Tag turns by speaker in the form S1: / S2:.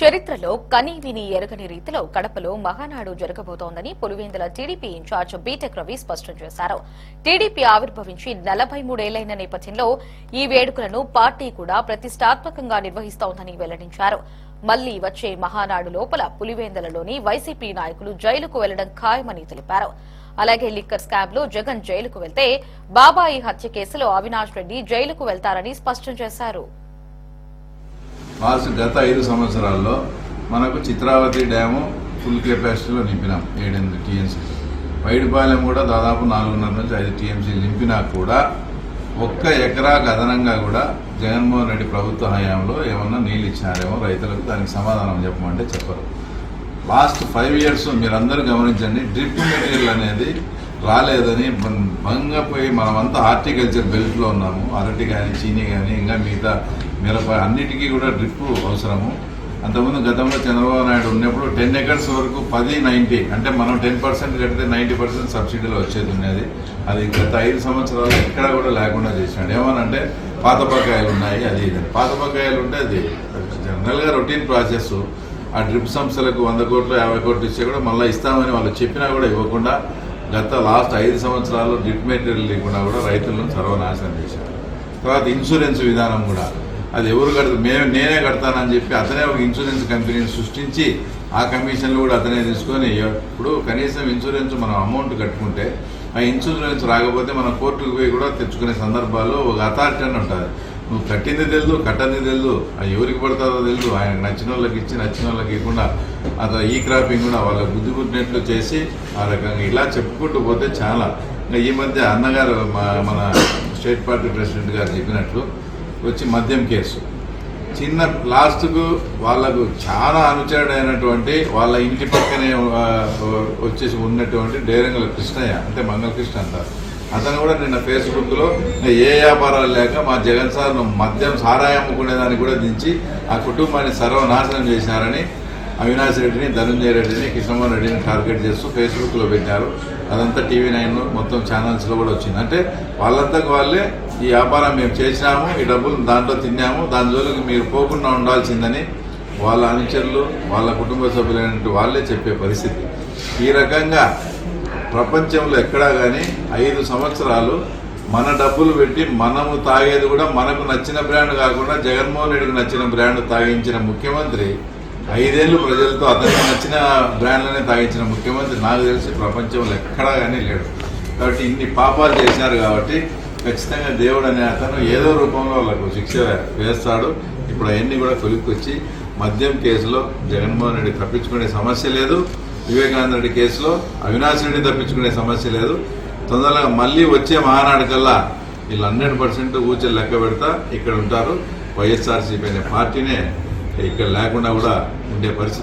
S1: చరిత్రలో కని విని ఎరగని రీతిలో కడపలో మహానాడు జరగబోతోందని పులివెందుల టీడీపీ ఇన్ఛార్జ్ బీటెక్ రవి స్పష్టం చేశారు. టీడీపీ ఆవిర్భవించి 43 ఏళ్లైన నేపథ్యంలో ఈ వేడుకలను పార్టీ కూడా ప్రతిష్టాత్మకంగా నిర్వహిస్తోందని వెల్లడించారు. మళ్లీ వచ్చే మహానాడు లోపల పులివెందులలోని వైసీపీ నాయకులు జైలుకు వెళ్లడం ఖాయమని తెలిపారు. అలాగే లిక్కర్ స్కామ్ లో జగన్ జైలుకు వెళ్తే బాబాయి హత్య కేసులో అవినాష్ రెడ్డి జైలుకు వెళ్తారని స్పష్టం చేశారు.
S2: గత 5 సంవత్సరాల్లో మనకు చిత్రావతి డ్యాము ఫుల్ కెపాసిటీలో నింపినాం 7-8 టీఎంసీ. వైడిపాలెం కూడా దాదాపు 4.5 నుంచి 5 టీఎంసీలు నింపినా కూడా ఒక్క ఎకరాకు అదనంగా కూడా జగన్మోహన్ రెడ్డి ప్రభుత్వ హయాంలో ఏమన్నా నీళ్ళు ఇచ్చినారేమో రైతులకు, దానికి సమాధానం చెప్పమంటే చెప్పరు. లాస్ట్ 5 ఇయర్స్ మీరందరూ గమనించండి, డ్రిప్ మెటీరియల్ అనేది రాలేదని భంగపోయి మనమంతా హార్టికల్చర్ బెల్ట్లో ఉన్నాము. అరటి కానీ, చీనీ కానీ, ఇంకా మిగతా మిరప అన్నిటికీ కూడా డ్రిప్ అవసరము. అంతకుముందు గతంలో చంద్రబాబు నాయుడు ఉన్నప్పుడు 10 acres వరకు 10-90 అంటే మనం 10% కడితే 90% సబ్సిడీలో వచ్చేది ఉన్నది. అది గత 5 సంవత్సరాలు ఎక్కడా కూడా లేకుండా చేసినాడు. ఏమనంటే పాత బకాయిలు ఉన్నాయి, అది ఇది. పాత బకాయిలు ఉంటే అది జనరల్గా రొటీన్ ప్రాసెస్. ఆ డ్రిప్ సంస్థలకు 100 కోట్లు 50 కోట్లు ఇచ్చే కూడా మళ్ళీ ఇస్తామని వాళ్ళు చెప్పినా కూడా ఇవ్వకుండా గత లాస్ట్ 5 సంవత్సరాల్లో డ్రిప్ మెటీరియల్ లేకుండా కూడా రైతులను సర్వనాశనం చేశారు. తర్వాత ఇన్సూరెన్స్ విధానం కూడా అది ఎవరు కడతారు, నేనే కడతానని చెప్పి అతనే ఒక ఇన్సూరెన్స్ కంపెనీని సృష్టించి ఆ కమిషన్లు కూడా అతనే తీసుకొని ఇప్పుడు కనీసం ఇన్సూరెన్స్ మనం అమౌంట్ కట్టుకుంటే ఆ ఇన్సూరెన్స్ రాకపోతే మనం కోర్టుకు పోయి కూడా తెచ్చుకునే సందర్భాల్లో ఒక అథారిటీ అని ఉంటుంది. నువ్వు కట్టింది తెలుదు, కట్టంది తెలుదు, అది ఎవరికి పడుతుందో తెలుదు. ఆయనకు నచ్చిన వాళ్ళకి ఇచ్చి నచ్చిన వాళ్ళకి ఇవ్వకుండా అతను ఈ క్రాపింగ్ కూడా వాళ్ళకి బుద్ధి పుట్టినట్లు చేసి ఆ రకంగా ఇలా చెప్పుకుంటూ పోతే చాలా. ఇంకా ఈ మధ్య అన్నగారు మన స్టేట్ పార్టీ ప్రెసిడెంట్ గారు చెప్పినట్లు వచ్చి మద్యం కేసు చిన్న లాస్ట్కు వాళ్లకు చాలా అనుచరుడైనటువంటి వాళ్ళ ఇంటి పక్కనే వచ్చేసి ఉన్నటువంటి డేరంగుల కృష్ణయ్య, అంటే మంగళకృష్ణ అంటారు. అతను కూడా నిన్న ఫేస్బుక్లో ఏ వ్యాపారాలు లేక మా జగన్ సార్ మద్యం సారాయి అమ్ముకునేదాన్ని కూడా దించి ఆ కుటుంబాన్ని సర్వనాశనం చేశారని అవినాష్ రెడ్డిని, ధనంజయ రెడ్డిని, కృష్ణమోహన్ రెడ్డిని టార్గెట్ చేస్తూ ఫేస్బుక్లో పెట్టారు. అదంతా TV9 మొత్తం ఛానల్స్లో కూడా వచ్చింది. అంటే వాళ్ళంతకు వాళ్ళే ఈ వ్యాపారం మేము చేసినాము, ఈ డబ్బులు దాంట్లో తిన్నాము, దాని జోలికి మీరు పోకుండా ఉండాల్సిందని వాళ్ళ అనుచరులు, వాళ్ళ కుటుంబ సభ్యులైనటువంటి వాళ్ళే చెప్పే పరిస్థితి. ఈ రకంగా ప్రపంచంలో ఎక్కడా కానీ 5 సంవత్సరాలు మన డబ్బులు పెట్టి మనము తాగేది కూడా మనకు నచ్చిన బ్రాండ్ కాకుండా జగన్మోహన్ రెడ్డికి నచ్చిన బ్రాండ్ తాగించిన ముఖ్యమంత్రి, 5 ఏళ్ళు ప్రజలతో అతనికి నచ్చిన బ్రాండ్లనే తాగించిన ముఖ్యమంత్రి నాకు తెలిసి ప్రపంచంలో ఎక్కడా కానీ లేడు. కాబట్టి ఇన్ని పాపాలు చేశారు కాబట్టి ఖచ్చితంగా దేవుడు అనే అతను ఏదో రూపంలో వాళ్ళకు శిక్ష వేస్తాడు. ఇప్పుడు అవన్నీ కూడా కొలిక్కొచ్చి మద్యం కేసులో జగన్మోహన్ రెడ్డి తప్పించుకునే సమస్య లేదు, వివేకానంద రెడ్డి కేసులో అవినాష్ రెడ్డి తప్పించుకునే సమస్య లేదు. తొందరగా మళ్ళీ వచ్చే మహానాడు కల్లా వీళ్ళు 100% ఊచలు లెక్క పెడతా ఇక్కడ ఉంటారు. వైఎస్ఆర్సీపీ అనే పార్టీనే ఇక్కడ లేకుండా కూడా ఉండే పరిస్థితి